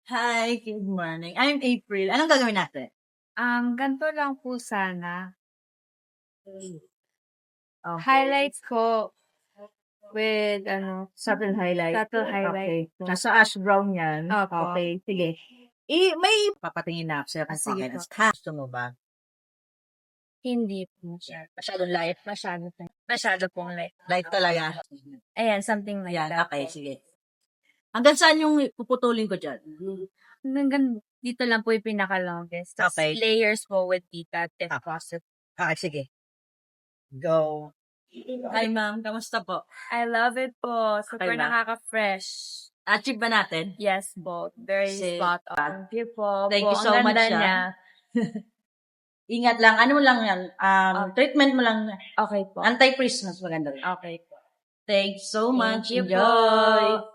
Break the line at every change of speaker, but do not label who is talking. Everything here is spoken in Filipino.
Hi, good morning. I'm April. Anong gagawin natin?
Ganito lang po sana.
Okay.
Highlights ko with
Subtle highlight.
subtle highlight po.
Nasa ash brown yan.
Opo.
Okay, sige. May papatingin na ako sa'yo kung
Sige
okay.
po.
Ha? Gusto mo ba?
Hindi po siya.
Masyadong light.
Masyado pong light.
Light talaga.
Ayan, something like
Ayan,
that.
okay, sige. Hanggang saan yung puputulin ko dyan?
Hanggang dito lang po yung pinaka-longest. Tapos
Okay.
layers po with Tita if possible.
Okay, sige. Go. Hi, ma'am. Kamusta po?
I love it po.
Okay
Super
ba?
nakaka-fresh.
Achieve ba natin?
Yes po. Very
Sige.
spot on. Thank you po.
Thank you
Ang
so much,
ganda
ah.
niya.
Ingat lang. Ano lang yan? Treatment mo lang.
Okay po.
Anti-Christmas maganda rin.
Okay po.
Thanks so much.
Thank you
Enjoy.
po.